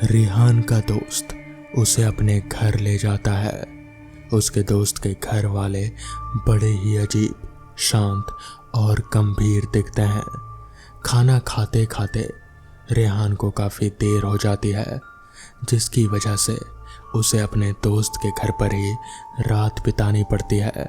रेहान का दोस्त उसे अपने घर ले जाता है। उसके दोस्त के घर वाले बड़े ही अजीब, शांत और गंभीर दिखते हैं। खाना खाते खाते रेहान को काफ़ी देर हो जाती है, जिसकी वजह से उसे अपने दोस्त के घर पर ही रात बितानी पड़ती है।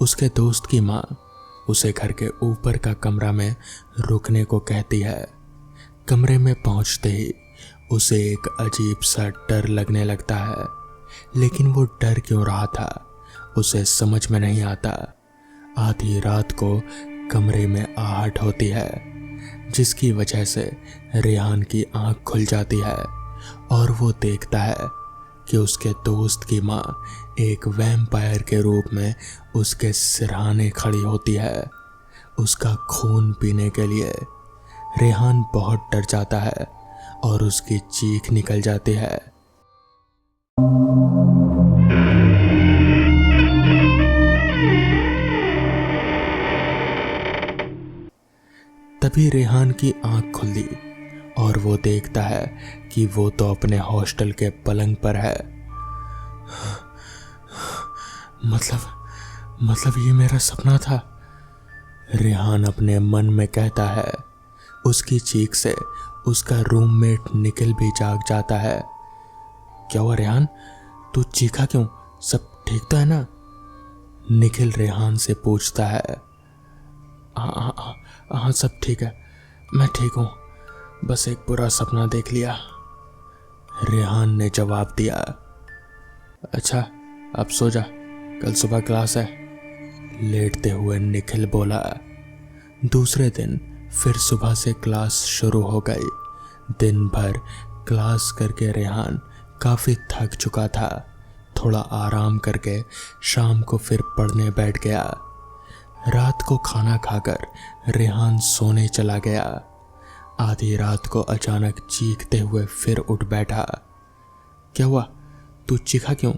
उसके दोस्त की माँ उसे घर के ऊपर का कमरा में रुकने को कहती है। कमरे में पहुंचते ही उसे एक अजीब सा डर लगने लगता है, लेकिन वो डर क्यों रहा था उसे समझ में नहीं आता। आधी रात को कमरे में आहट होती है, जिसकी वजह से रेहान की आंख खुल जाती है और वो देखता है कि उसके दोस्त की माँ एक वैम्पायर के रूप में उसके सिरहाने खड़ी होती है, उसका खून पीने के लिए। रेहान बहुत डर जाता है और उसकी चीख निकल जाती है। तभी रेहान की आंख खुली और वो देखता है कि वो तो अपने हॉस्टल के पलंग पर है। मतलब ये मेरा सपना था, रेहान अपने मन में कहता है। उसकी चीख से उसका रूममेट निखिल भी जाग जाता है। क्या हुआ रेहान, तू चीखा क्यों? सब ठीक तो है ना? निखिल रेहान से पूछता है। हाँ सब ठीक है, मैं ठीक हूँ, बस एक बुरा सपना देख लिया, रेहान ने जवाब दिया। अच्छा अब सो जा, कल सुबह क्लास है, लेटते हुए निखिल बोला। दूसरे दिन फिर सुबह से क्लास शुरू हो गई। दिन भर क्लास करके रेहान काफ़ी थक चुका था। थोड़ा आराम करके शाम को फिर पढ़ने बैठ गया। रात को खाना खाकर रेहान सोने चला गया। आधी रात को अचानक चीखते हुए फिर उठ बैठा। क्या हुआ, तू चीखा क्यों?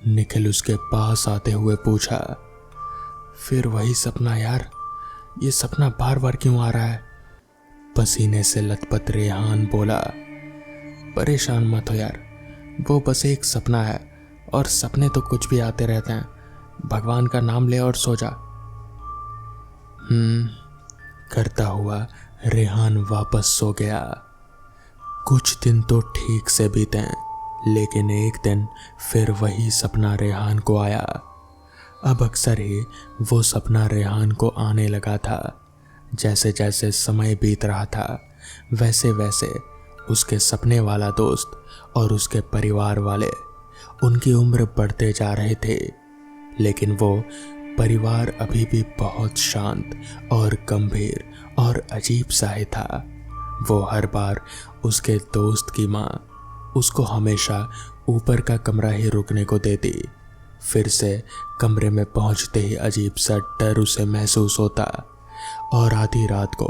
निखिल उसके पास आते हुए पूछा। फिर वही सपना यार, ये सपना बार बार क्यों आ रहा है? पसीने से लथपथ रेहान बोला। परेशान मत हो यार, वो बस एक सपना है और सपने तो कुछ भी आते रहते हैं। भगवान का नाम ले और सो जा। करता हुआ रेहान वापस सो गया। कुछ दिन तो ठीक से बीते, लेकिन एक दिन फिर वही सपना रेहान को आया। अब अक्सर ही वो सपना रेहान को आने लगा था। जैसे जैसे समय बीत रहा था, वैसे वैसे उसके सपने वाला दोस्त और उसके परिवार वाले, उनकी उम्र बढ़ते जा रहे थे, लेकिन वो परिवार अभी भी बहुत शांत और गंभीर और अजीब सा ही था। वो हर बार उसके दोस्त की माँ उसको हमेशा ऊपर का कमरा ही रुकने को देती। फिर से कमरे में पहुंचते ही अजीब सा डर उसे महसूस होता और आधी रात को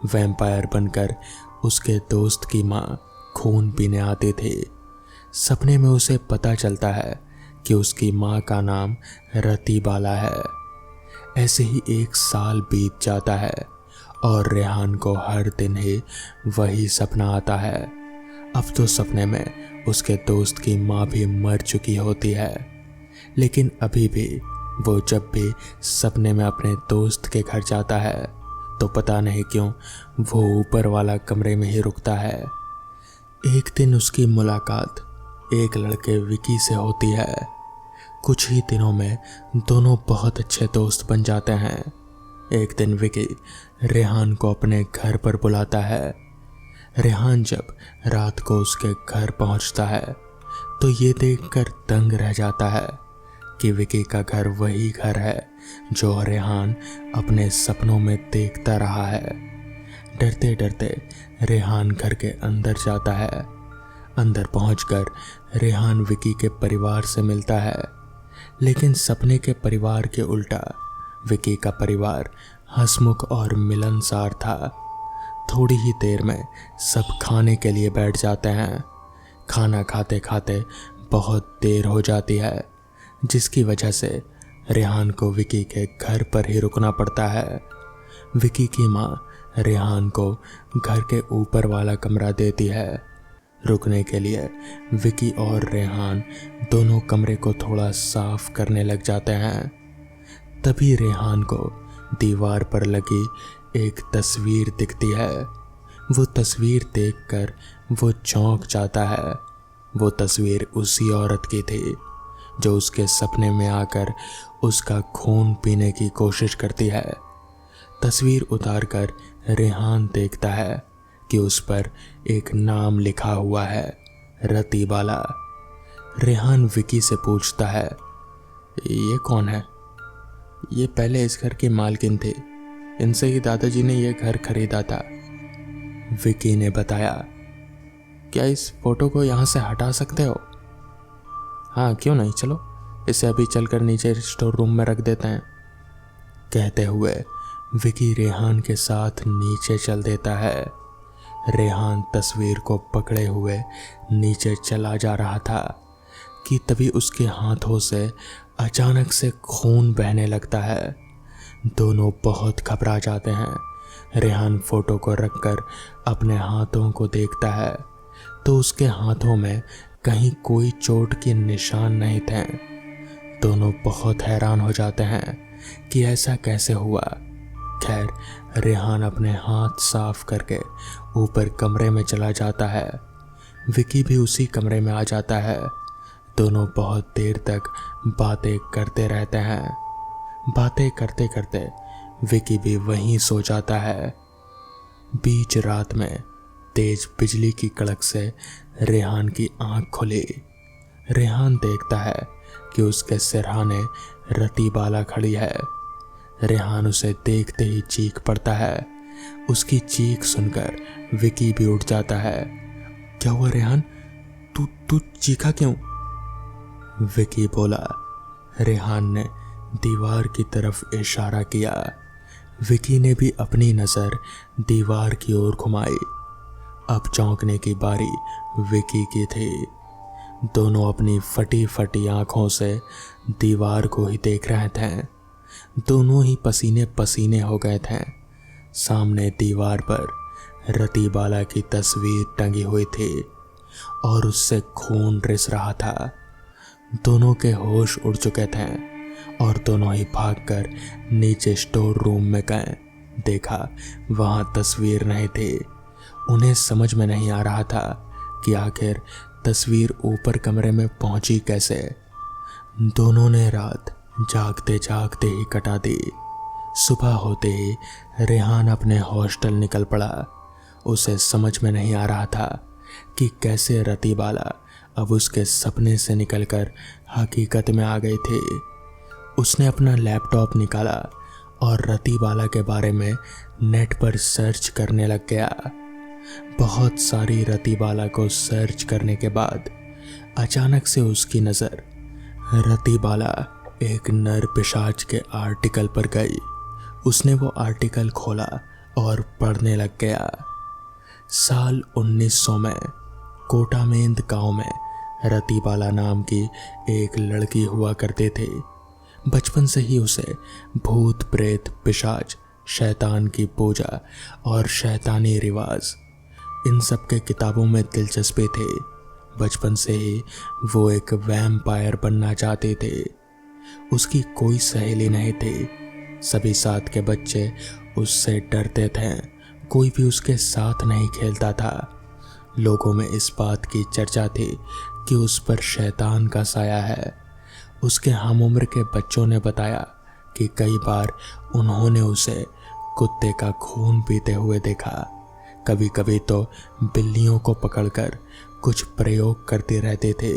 वैम्पायर बनकर उसके दोस्त की माँ खून पीने आती थी। सपने में उसे पता चलता है कि उसकी माँ का नाम रतीबाला है। ऐसे ही एक साल बीत जाता है और रेहान को हर दिन ही वही सपना आता है। अब तो सपने में उसके दोस्त की माँ भी मर चुकी होती है, लेकिन अभी भी वो जब भी सपने में अपने दोस्त के घर जाता है तो पता नहीं क्यों वो ऊपर वाला कमरे में ही रुकता है। एक दिन उसकी मुलाकात एक लड़के विकी से होती है। कुछ ही दिनों में दोनों बहुत अच्छे दोस्त बन जाते हैं। एक दिन विकी रेहान को अपने घर पर बुलाता है। रेहान जब रात को उसके घर पहुंचता है तो ये देखकर दंग रह जाता है कि विकी का घर वही घर है जो रेहान अपने सपनों में देखता रहा है। डरते डरते रेहान घर के अंदर जाता है। अंदर पहुंचकर रेहान विकी के परिवार से मिलता है, लेकिन सपने के परिवार के उल्टा विकी का परिवार हंसमुख और मिलनसार था। थोड़ी ही देर में सब खाने के लिए बैठ जाते हैं। खाना खाते खाते बहुत देर हो जाती है, जिसकी वजह से रेहान को विकी के घर पर ही रुकना पड़ता है। विकी की माँ रेहान को घर के ऊपर वाला कमरा देती है। रुकने के लिए विकी और रेहान दोनों कमरे को थोड़ा साफ करने लग जाते हैं। तभी रेहान को दीवार पर लगी एक तस्वीर दिखती है। वो तस्वीर देखकर वो चौंक जाता है। वो तस्वीर उसी औरत की थी जो उसके सपने में आकर उसका खून पीने की कोशिश करती है। तस्वीर उतारकर रेहान देखता है कि उस पर एक नाम लिखा हुआ है, रतीबाला। रेहान विकी से पूछता है, ये कौन है? ये पहले इस घर की मालकिन थी, इनसे ही दादाजी ने यह घर खरीदा था। विकी ने बताया, क्या इस फोटो को यहाँ से हटा सकते हो? हाँ क्यों नहीं, चलो इसे अभी चलकर नीचे स्टोर रूम में रख देते हैं। कहते हुए विकी रेहान के साथ नीचे चल देता है। रेहान तस्वीर को पकड़े हुए नीचे चला जा रहा था कि तभी उसके हाथों से अचानक से खून बहने लगता है। दोनों बहुत घबरा जाते हैं। रेहान फोटो को रखकर अपने हाथों को देखता है तो उसके हाथों में कहीं कोई चोट के निशान नहीं थे। दोनों बहुत हैरान हो जाते हैं कि ऐसा कैसे हुआ। खैर, रेहान अपने हाथ साफ करके ऊपर कमरे में चला जाता है। विकी भी उसी कमरे में आ जाता है। दोनों बहुत देर तक बातें करते रहते हैं। बातें करते करते विकी भी वहीं सो जाता है। बीच रात में तेज बिजली की कड़क से रेहान की आंख खुली। रेहान देखता है कि उसके सिरहाने रतीबाला खड़ी है। रेहान उसे देखते ही चीख पड़ता है। उसकी चीख सुनकर विकी भी उठ जाता है। क्या हुआ रेहान? तू चीखा क्यों? विकी बोला। रेहान ने दीवार की तरफ इशारा किया। विकी ने भी अपनी नजर दीवार की ओर घुमाई। अब चौंकने की बारी विकी की थी। दोनों अपनी फटी फटी आंखों से दीवार को ही देख रहे थे। दोनों ही पसीने पसीने हो गए थे। सामने दीवार पर रतीबाला की तस्वीर टंगी हुई थी और उससे खून रिस रहा था। दोनों के होश उड़ चुके थे और दोनों ही भागकर नीचे स्टोर रूम में गए। देखा वहां तस्वीर नहीं थी। उन्हें समझ में नहीं आ रहा था कि आखिर तस्वीर ऊपर कमरे में पहुंची कैसे। दोनों ने रात जागते जागते ही कटा दी। सुबह होते ही रेहान अपने हॉस्टल निकल पड़ा। उसे समझ में नहीं आ रहा था कि कैसे रतीबाला अब उसके सपने से निकलकर हकीकत में आ गई थी। उसने अपना लैपटॉप निकाला और रतीबाला के बारे में नेट पर सर्च करने लग गया। बहुत सारी रतीबाला को सर्च करने के बाद अचानक से उसकी नज़र रतीबाला एक नर पिशाच के आर्टिकल पर गई। उसने वो आर्टिकल खोला और पढ़ने लग गया। साल 1900 में कोटामेंद गांव में रतीबाला नाम की एक लड़की हुआ करते थे। बचपन से ही उसे भूत प्रेत पिशाच शैतान की पूजा और शैतानी रिवाज इन सब के किताबों में दिलचस्पी थी। बचपन से ही वो एक वैम्पायर बनना चाहते थे। उसकी कोई सहेली नहीं थी। सभी साथ के बच्चे उससे डरते थे। कोई भी उसके साथ नहीं खेलता था। लोगों में इस बात की चर्चा थी कि उस पर शैतान का साया है। उसके हम उम्र के बच्चों ने बताया कि कई बार उन्होंने उसे कुत्ते का खून पीते हुए देखा। कभी कभी तो बिल्लियों को पकड़कर कुछ प्रयोग करते रहते थे।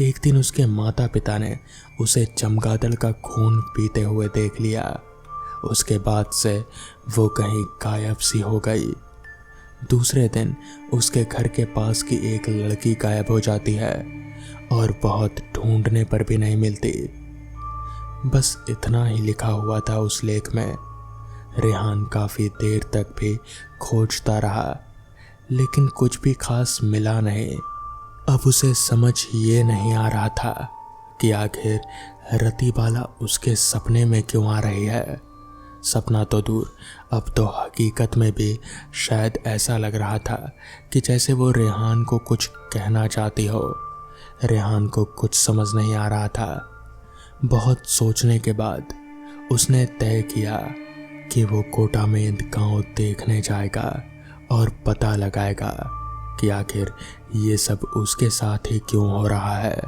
एक दिन उसके माता पिता ने उसे चमगादड़ का खून पीते हुए देख लिया। उसके बाद से वो कहीं गायब सी हो गई। दूसरे दिन उसके घर के पास की एक लड़की गायब हो जाती है और बहुत ढूंढने पर भी नहीं मिलती। बस इतना ही लिखा हुआ था उस लेख में। रेहान काफी देर तक भी खोजता रहा, लेकिन कुछ भी खास मिला नहीं। अब उसे समझ ये नहीं आ रहा था कि आखिर रतीबाला उसके सपने में क्यों आ रही है। सपना तो दूर, अब तो हकीकत में भी शायद ऐसा लग रहा था कि जैसे वो रेहान को कुछ कहना चाहती हो। रेहान को कुछ समझ नहीं आ रहा था। बहुत सोचने के बाद उसने तय किया कि वो कोटामेंद गांव देखने जाएगा और पता लगाएगा कि आखिर ये सब उसके साथ ही क्यों हो रहा है।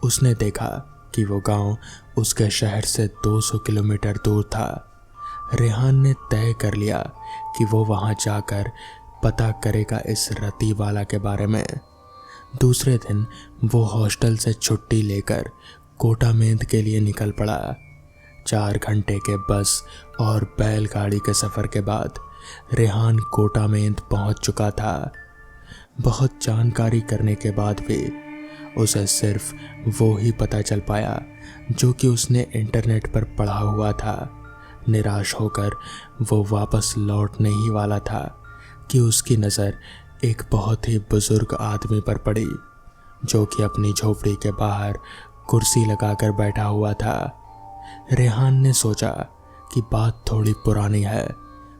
उसने देखा कि वो गांव उसके शहर से 200 किलोमीटर दूर था। रेहान ने तय कर लिया कि वो वहां जाकर पता करेगा इस रतीवाला के बारे में। दूसरे दिन वो हॉस्टल से छुट्टी लेकर कोटामेंद के लिए निकल पड़ा। 4 घंटे के बस और बैलगाड़ी के सफ़र के बाद रेहान कोटामेंद पहुंच चुका था। बहुत जानकारी करने के बाद भी उसे सिर्फ वो ही पता चल पाया जो कि उसने इंटरनेट पर पढ़ा हुआ था। निराश होकर वो वापस लौटने ही वाला था कि उसकी नज़र एक बहुत ही बुजुर्ग आदमी पर पड़ी जो कि अपनी झोपड़ी के बाहर कुर्सी लगाकर बैठा हुआ था। रेहान ने सोचा कि बात थोड़ी पुरानी है,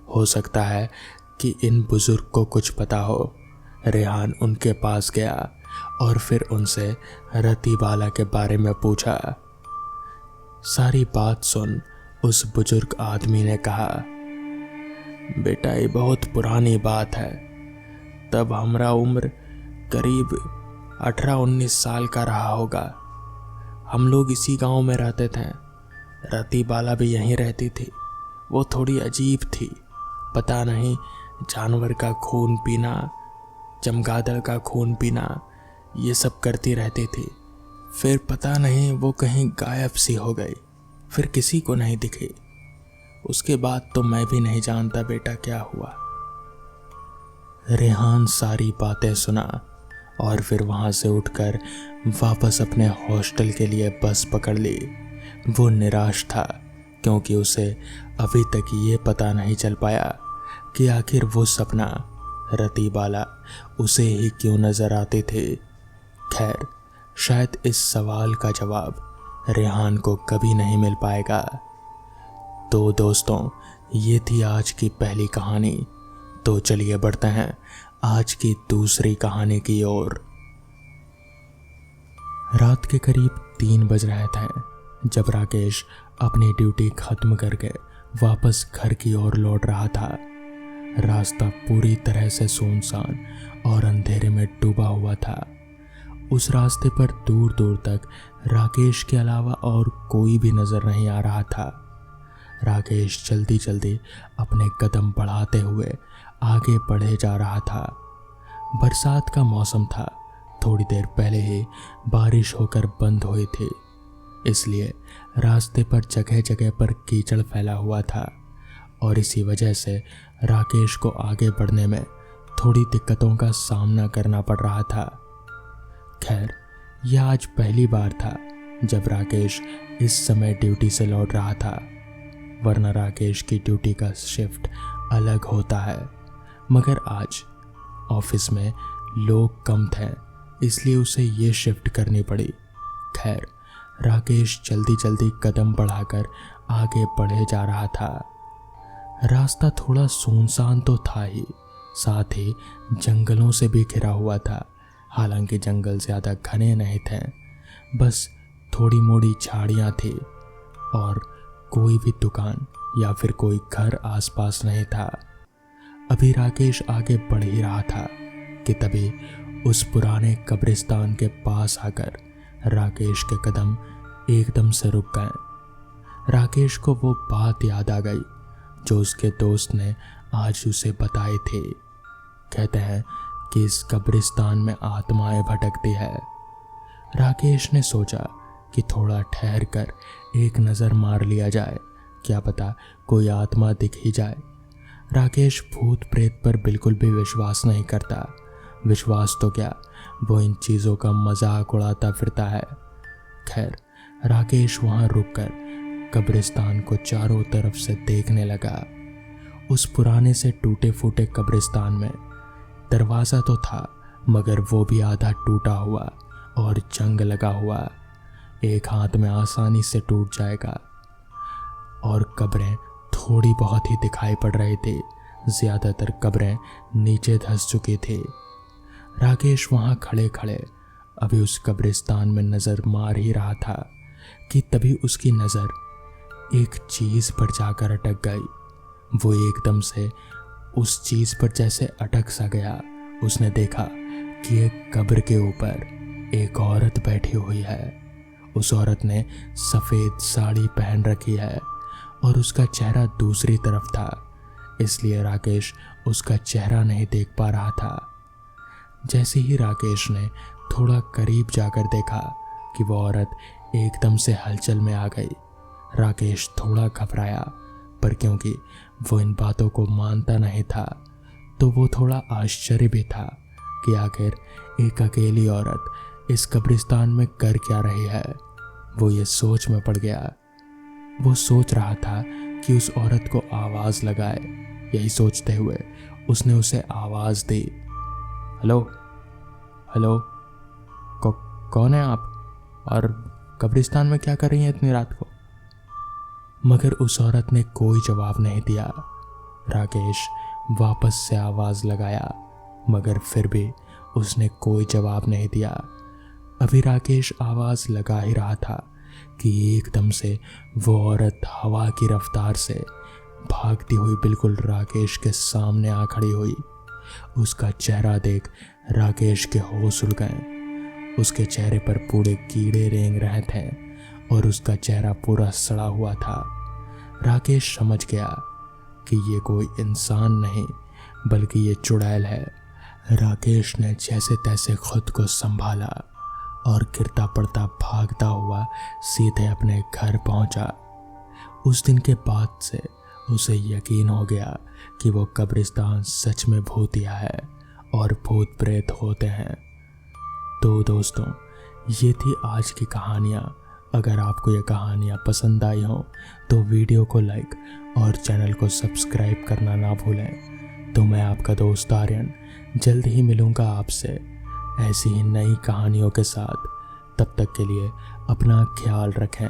हो सकता है कि इन बुजुर्ग को कुछ पता हो। रेहान उनके पास गया और फिर उनसे रतीवाला के बारे में पूछा। सारी बात सुन उस बुजुर्ग आदमी ने कहा, बेटा ये बहुत पुरानी बात है। तब हमारा उम्र करीब 18-19 साल का रहा होगा। हम लोग इसी गांव में रहते थे। रतीवाला भी यहीं रहती थी। वो थोड़ी अजीब थी, पता नहीं जानवर का खून पीना, चमगादड़ का खून पीना, ये सब करती रहती थी। फिर पता नहीं वो कहीं गायब सी हो गई, फिर किसी को नहीं दिखी। उसके बाद तो मैं भी नहीं जानता बेटा क्या हुआ। रेहान सारी बातें सुना और फिर वहां से उठकर वापस अपने हॉस्टल के लिए बस पकड़ ली। वो निराश था क्योंकि उसे अभी तक ये पता नहीं चल पाया कि आखिर वो सपना रतीवाला उसे ही क्यों नजर आते थे। खैर, शायद इस सवाल का जवाब रेहान को कभी नहीं मिल पाएगा। तो दोस्तों, ये थी आज की पहली कहानी। तो चलिए बढ़ते हैं आज की दूसरी कहानी की ओर। रात के करीब 3 बज रहे थे जब राकेश अपनी ड्यूटी खत्म करके वापस घर की ओर लौट रहा था। रास्ता पूरी तरह से सुनसान और अंधेरे में डूबा हुआ था। उस रास्ते पर दूर दूर तक राकेश के अलावा और कोई भी नजर नहीं आ रहा था। राकेश जल्दी जल्दी अपने कदम बढ़ाते हुए आगे बढ़े जा रहा था। बरसात का मौसम था। थोड़ी देर पहले ही बारिश होकर बंद हुई थी, इसलिए रास्ते पर जगह जगह पर कीचड़ फैला हुआ था और इसी वजह से राकेश को आगे बढ़ने में थोड़ी दिक्कतों का सामना करना पड़ रहा था। खैर, यह आज पहली बार था जब राकेश इस समय ड्यूटी से लौट रहा था, वरना राकेश की ड्यूटी का शिफ्ट अलग होता है। मगर आज ऑफिस में लोग कम थे, इसलिए उसे ये शिफ्ट करनी पड़ी। खैर, राकेश जल्दी जल्दी कदम बढ़ाकर आगे बढ़े जा रहा था। रास्ता थोड़ा सुनसान तो था ही, साथ ही जंगलों से भी घिरा हुआ था। हालांकि जंगल ज़्यादा घने नहीं थे, बस थोड़ी मोड़ी झाड़ियाँ थी और कोई भी दुकान या फिर कोई घर आसपास नहीं था। अभी राकेश आगे बढ़ ही रहा था कि तभी उस पुराने कब्रिस्तान के पास आकर राकेश के कदम एकदम से रुक गए। राकेश को वो बात याद आ गई जो उसके दोस्त ने आज उसे बताई थी। कहते हैं कि इस कब्रिस्तान में आत्माएं भटकती है। राकेश ने सोचा कि थोड़ा ठहर कर एक नज़र मार लिया जाए, क्या पता कोई आत्मा दिख ही जाए। राकेश भूत प्रेत पर बिल्कुल भी विश्वास नहीं करता। विश्वास तो क्या, वो इन चीज़ों का मजाक उड़ाता फिरता है। खैर, राकेश वहाँ रुककर कब्रिस्तान को चारों तरफ से देखने लगा। उस पुराने से टूटे फूटे कब्रिस्तान में दरवाज़ा तो था, मगर वो भी आधा टूटा हुआ और जंग लगा हुआ। एक हाथ में आसानी से टूट जाएगा और कब्रें थोड़ी बहुत ही दिखाई पड़ रही थी, ज़्यादातर कब्रें नीचे धंस चुकी थी। राकेश वहाँ खड़े खड़े अभी उस कब्रिस्तान में नज़र मार ही रहा था कि तभी उसकी नज़र एक चीज़ पर जाकर अटक गई। वो एकदम से उस चीज़ पर जैसे अटक सा गया। उसने देखा कि एक कब्र के ऊपर एक औरत बैठी हुई है। उस औरत ने सफ़ेद साड़ी पहन रखी है और उसका चेहरा दूसरी तरफ था, इसलिए राकेश उसका चेहरा नहीं देख पा रहा था। जैसे ही राकेश ने थोड़ा करीब जाकर देखा कि वो औरत एकदम से हलचल में आ गई। राकेश थोड़ा घबराया, पर क्योंकि वो इन बातों को मानता नहीं था तो वो थोड़ा आश्चर्य भी था कि आखिर एक अकेली औरत इस कब्रिस्तान में कर क्या रही है। वो ये सोच में पड़ गया। वो सोच रहा था कि उस औरत को आवाज़ लगाए। यही सोचते हुए उसने उसे आवाज़ दी, हेलो हेलो, कौन है आप और कब्रिस्तान में क्या कर रही हैं इतनी रात को? मगर उस औरत ने कोई जवाब नहीं दिया। राकेश वापस से आवाज़ लगाया, मगर फिर भी उसने कोई जवाब नहीं दिया। अभी राकेश आवाज़ लगा ही रहा था कि एकदम से वो औरत हवा की रफ्तार से भागती हुई बिल्कुल राकेश के सामने आ खड़ी हुई। उसका चेहरा देख राकेश के होश उड़ गए। उसके चेहरे पर पूरे कीड़े रेंग रहे थे और उसका चेहरा पूरा सड़ा हुआ था। राकेश समझ गया कि ये कोई इंसान नहीं बल्कि ये चुड़ैल है। राकेश ने जैसे तैसे खुद को संभाला और गिरता पड़ता भागता हुआ सीधे अपने घर पहुंचा। उस दिन के बाद से उसे यकीन हो गया कि वो कब्रिस्तान सच में भूतिया है और भूत प्रेत होते हैं। तो दोस्तों, ये थी आज की कहानियाँ। अगर आपको ये कहानियाँ पसंद आई हों तो वीडियो को लाइक और चैनल को सब्सक्राइब करना ना भूलें। तो मैं आपका दोस्त आर्यन जल्द ही मिलूँगा आपसे ऐसी ही नई कहानियों के साथ। तब तक के लिए अपना ख्याल रखें।